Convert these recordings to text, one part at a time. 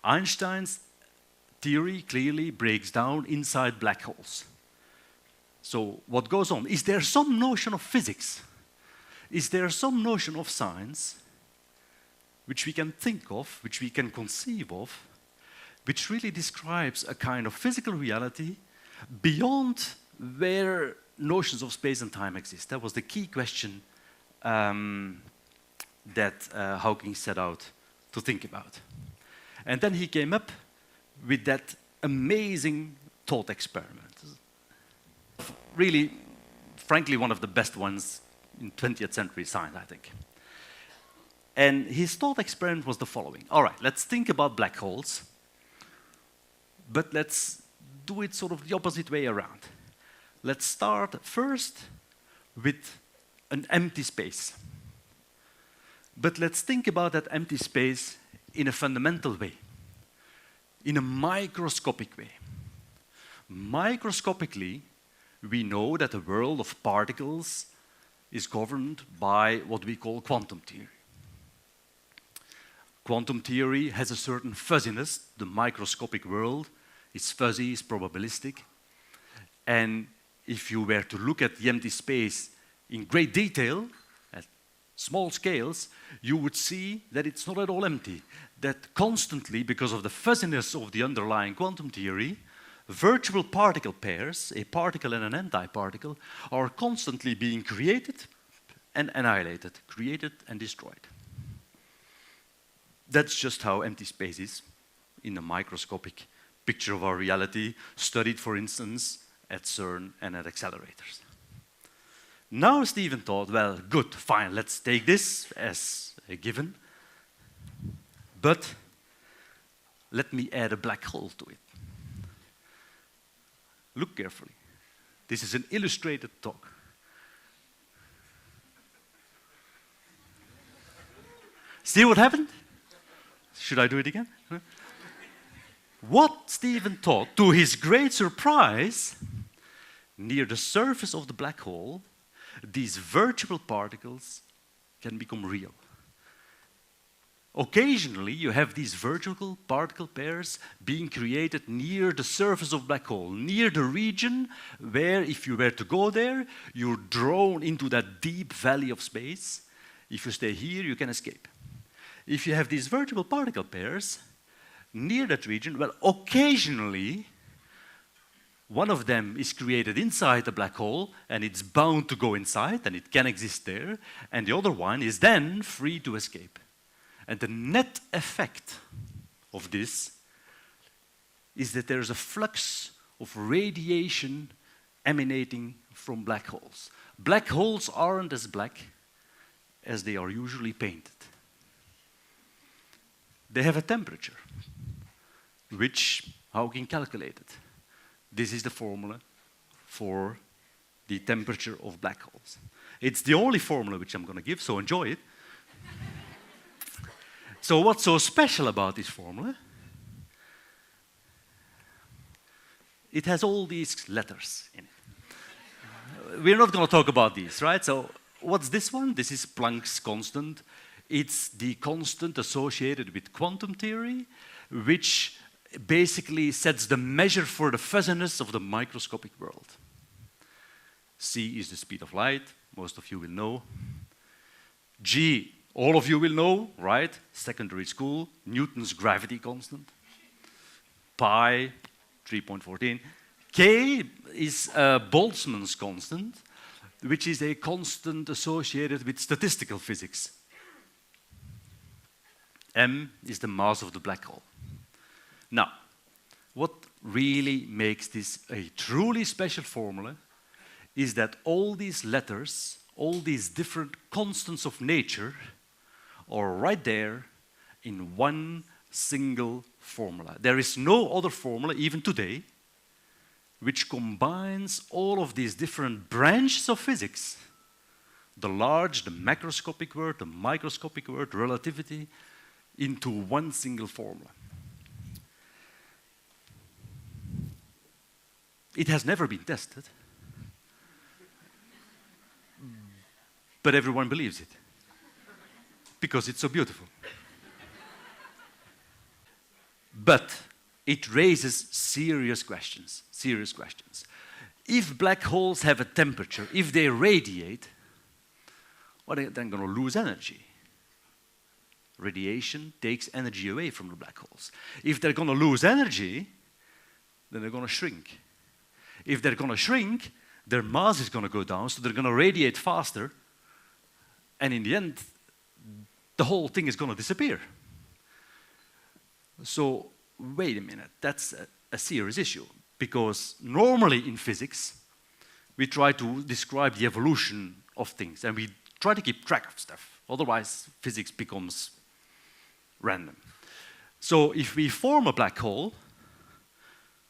Einstein's theory clearly breaks down inside black holes. So what goes on? Is there some notion of physics? Is there some notion of science which we can think of, which we can conceive of, which really describes a kind of physical reality beyond where notions of space and time exist? That was the key question that Hawking set out to think about. And then he came up with that amazing thought experiment. Really, frankly, one of the best ones in 20th century science, I think. And his thought experiment was the following. All right, let's think about black holes, but let's do it sort of the opposite way around. Let's start first with an empty space. But let's think about that empty space in a fundamental way, in a microscopic way. Microscopically, we know that the world of particles is governed by what we call quantum theory. Quantum theory has a certain fuzziness. The microscopic world is fuzzy, is probabilistic. And if you were to look at the empty space in great detail, at small scales, you would see that it's not at all empty. That constantly, because of the fuzziness of the underlying quantum theory, virtual particle pairs, a particle and an antiparticle, are constantly being created and annihilated, created and destroyed. That's just how empty space is in a microscopic picture of our reality, studied, for instance, at CERN and at accelerators. Now Stephen thought, well, good, fine, let's take this as a given, but let me add a black hole to it. Look carefully. This is an illustrated talk. See what happened? Should I do it again? What Stephen thought, to his great surprise, near the surface of the black hole, these virtual particles can become real. Occasionally, you have these virtual particle pairs being created near the surface of the black hole, near the region where, if you were to go there, you're drawn into that deep valley of space. If you stay here, you can escape. If you have these virtual particle pairs near that region, well, occasionally, one of them is created inside the black hole, and it's bound to go inside, and it can exist there, and the other one is then free to escape. And the net effect of this is that there's a flux of radiation emanating from black holes. Black holes aren't as black as they are usually painted. They have a temperature, which Hawking calculated. This is the formula for the temperature of black holes. It's the only formula which I'm going to give, so enjoy it. So what's so special about this formula? It has all these letters in it. We're not going to talk about these, right? So what's this one? This is Planck's constant. It's the constant associated with quantum theory, which basically sets the measure for the fuzziness of the microscopic world. C is the speed of light, most of you will know. G, all of you will know, right? Secondary school, Newton's gravity constant. Pi, 3.14. K is Boltzmann's constant, which is a constant associated with statistical physics. M is the mass of the black hole. Now, what really makes this a truly special formula is that all these letters, all these different constants of nature are right there in one single formula. There is no other formula, even today, which combines all of these different branches of physics, the large, the macroscopic world, the microscopic world, relativity, into one single formula. It has never been tested, but everyone believes it because it's so beautiful. But it raises serious questions, serious questions. If black holes have a temperature, if they radiate, well, they're then going to lose energy. Radiation takes energy away from the black holes. If they're going to lose energy, then they're going to shrink. If they're going to shrink, their mass is going to go down, so they're going to radiate faster, and in the end, the whole thing is going to disappear. So, wait a minute, that's a serious issue, because normally in physics, we try to describe the evolution of things, and we try to keep track of stuff. Otherwise, physics becomes random. So if we form a black hole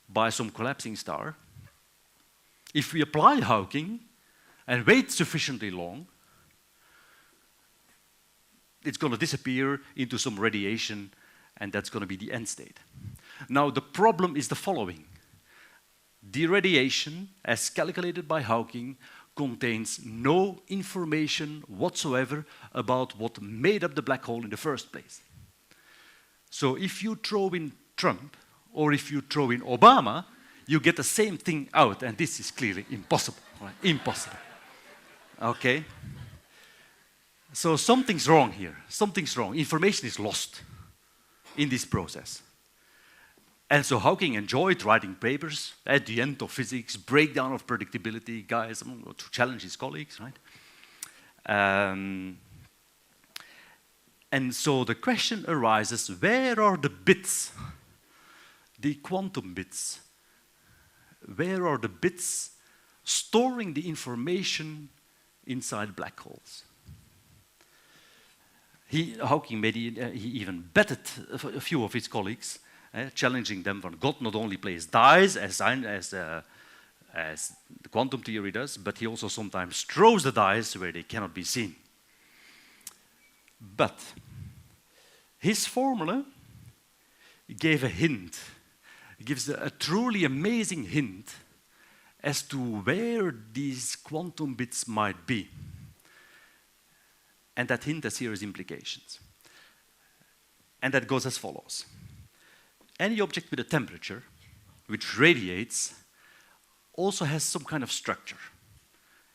by some collapsing star, if we apply Hawking and wait sufficiently long, it's going to disappear into some radiation, and that's going to be the end state. Now, the problem is the following. The radiation, as calculated by Hawking, contains no information whatsoever about what made up the black hole in the first place. So if you throw in Trump, or if you throw in Obama, you get the same thing out, and this is clearly impossible. Right? Impossible. Okay? So something's wrong here. Something's wrong. Information is lost in this process. And so Hawking enjoyed writing papers at the end of physics, breakdown of predictability, guys, to challenge his colleagues, right? And so the question arises, where are the bits, the quantum bits? Where are the bits storing the information inside black holes? Hawking he even betted a few of his colleagues, challenging them from God not only plays dice as the quantum theory does, but he also sometimes throws the dice where they cannot be seen. But his formula gave a hint, gives a truly amazing hint as to where these quantum bits might be. And that hint has serious implications. And that goes as follows. Any object with a temperature, which radiates, also has some kind of structure.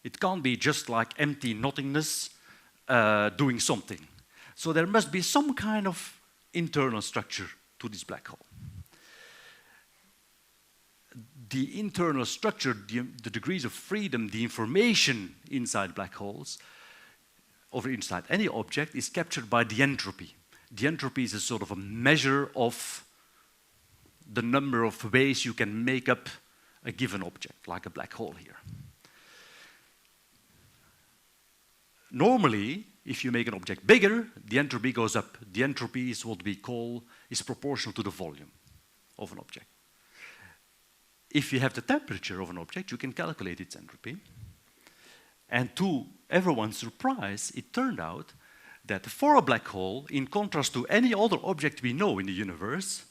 It can't be just like empty nothingness doing something. So there must be some kind of internal structure to this black hole. The internal structure, the degrees of freedom, the information inside black holes, or inside any object, is captured by the entropy. The entropy is a sort of a measure of the number of ways you can make up a given object, like a black hole here. Normally, if you make an object bigger, the entropy goes up. The entropy is what we call, is proportional to the volume of an object. If you have the temperature of an object, you can calculate its entropy. And to everyone's surprise, it turned out that for a black hole, in contrast to any other object we know in the universe,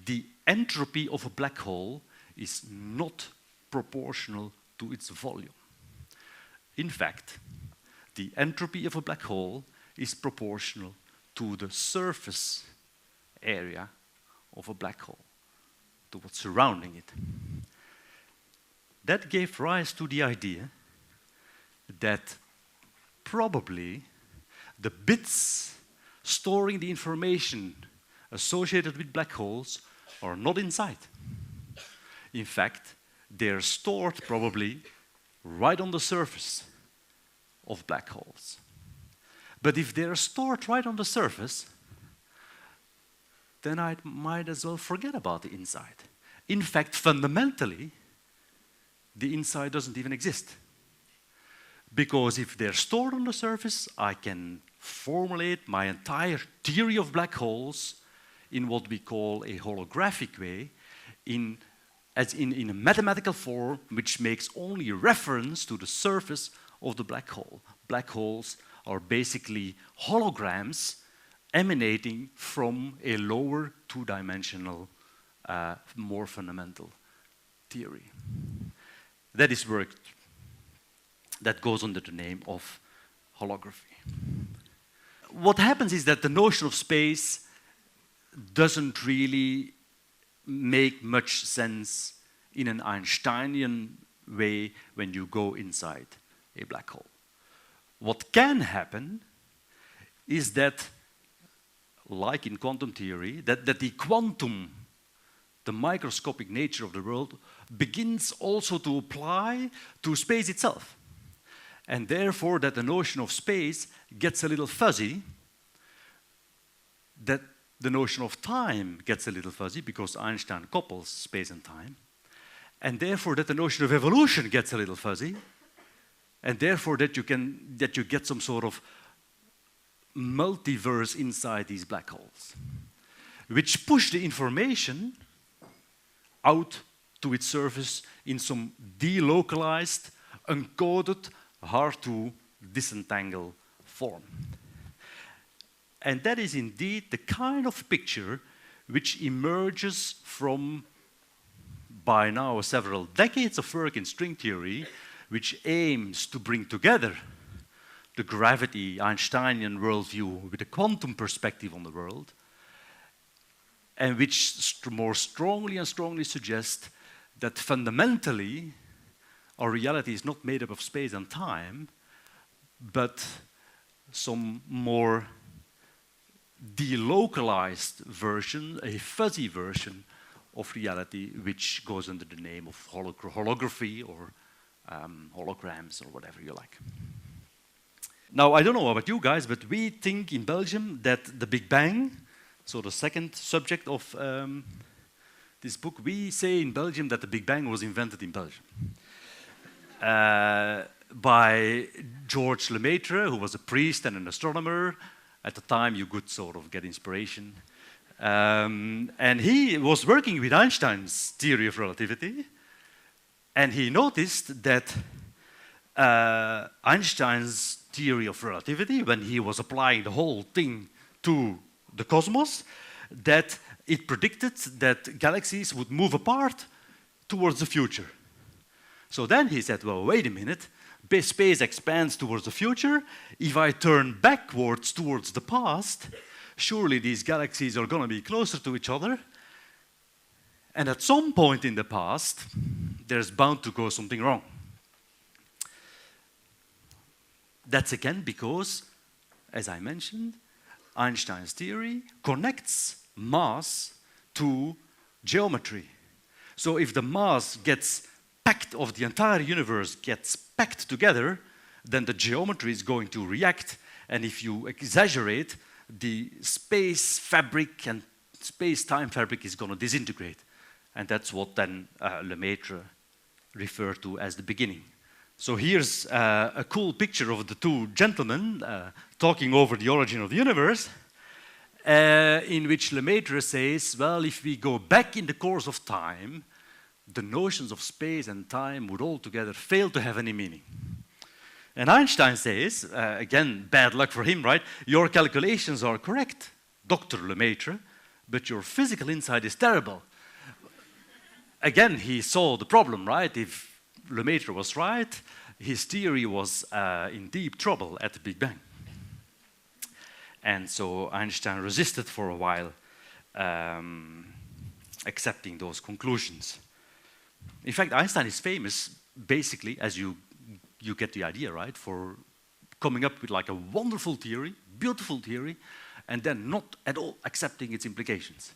the entropy of a black hole is not proportional to its volume. In fact, the entropy of a black hole is proportional to the surface area of a black hole, to what's surrounding it. That gave rise to the idea that probably the bits storing the information associated with black holes are not inside. In fact, they're stored probably right on the surface of black holes. But if they're stored right on the surface, then I might as well forget about the inside. In fact, fundamentally, the inside doesn't even exist. Because if they're stored on the surface, I can formulate my entire theory of black holes in what we call a holographic way, in a mathematical form which makes only reference to the surface of the black hole. Black holes are basically holograms emanating from a lower two-dimensional, more fundamental theory. That is work that goes under the name of holography. What happens is that the notion of space doesn't really make much sense in an Einsteinian way when you go inside a black hole. What can happen is that, like in quantum theory, that the quantum, the microscopic nature of the world, begins also to apply to space itself. And therefore, that the notion of space gets a little fuzzy, that the notion of time gets a little fuzzy, because Einstein couples space and time, and therefore that the notion of evolution gets a little fuzzy, and therefore that you get some sort of multiverse inside these black holes, which push the information out to its surface in some delocalized, encoded, hard to disentangle form. And that is indeed the kind of picture which emerges from, by now, several decades of work in string theory, which aims to bring together the gravity Einsteinian worldview with a quantum perspective on the world, and which more strongly and strongly suggests that fundamentally our reality is not made up of space and time, but some more delocalized version, a fuzzy version of reality, which goes under the name of holography or holograms or whatever you like. Now, I don't know about you guys, but we think in Belgium that the Big Bang, so the second subject of this book, we say in Belgium that the Big Bang was invented in Belgium. By Georges Lemaitre, who was a priest and an astronomer. At the time, you could sort of get inspiration. And he was working with Einstein's theory of relativity, and he noticed that Einstein's theory of relativity, when he was applying the whole thing to the cosmos, that it predicted that galaxies would move apart towards the future. So then he said, well, wait a minute, space expands towards the future. If I turn backwards towards the past, surely these galaxies are going to be closer to each other. And at some point in the past, there's bound to go something wrong. That's again because, as I mentioned, Einstein's theory connects mass to geometry. So if the mass gets packed of the entire universe gets packed together, then the geometry is going to react. And if you exaggerate, the space fabric and space-time fabric is going to disintegrate. And that's what then Lemaitre referred to as the beginning. So here's a cool picture of the two gentlemen talking over the origin of the universe, in which Lemaitre says, well, if we go back in the course of time, the notions of space and time would altogether fail to have any meaning. And Einstein says, again, bad luck for him, right? Your calculations are correct, Dr. Lemaitre, but your physical insight is terrible. Again, he saw the problem, right? If Lemaitre was right, his theory was in deep trouble at the Big Bang. And so Einstein resisted for a while, accepting those conclusions. In fact, Einstein is famous, basically, as you get the idea, right, for coming up with like a wonderful theory, beautiful theory, and then not at all accepting its implications.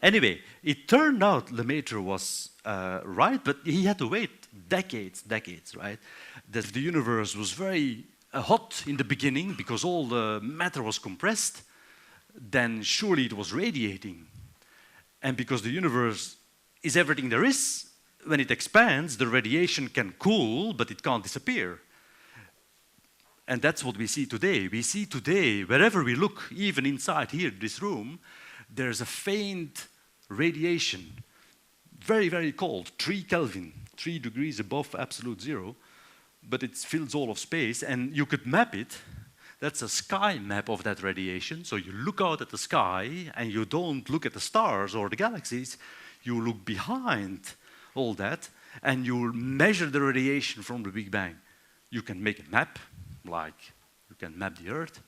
Anyway, it turned out Lemaitre was right, but he had to wait decades, right? That the universe was very hot in the beginning because all the matter was compressed, then surely it was radiating. And because the universe is everything there is, when it expands, the radiation can cool, but it can't disappear. And that's what we see today. We see today, wherever we look, even inside here, this room, there's a faint radiation, very, very cold, 3 Kelvin, 3 degrees above absolute zero, but it fills all of space, and you could map it. That's a sky map of that radiation. So you look out at the sky, and you don't look at the stars or the galaxies. You look behind all that, and you measure the radiation from the Big Bang. You can make a map, like you can map the Earth,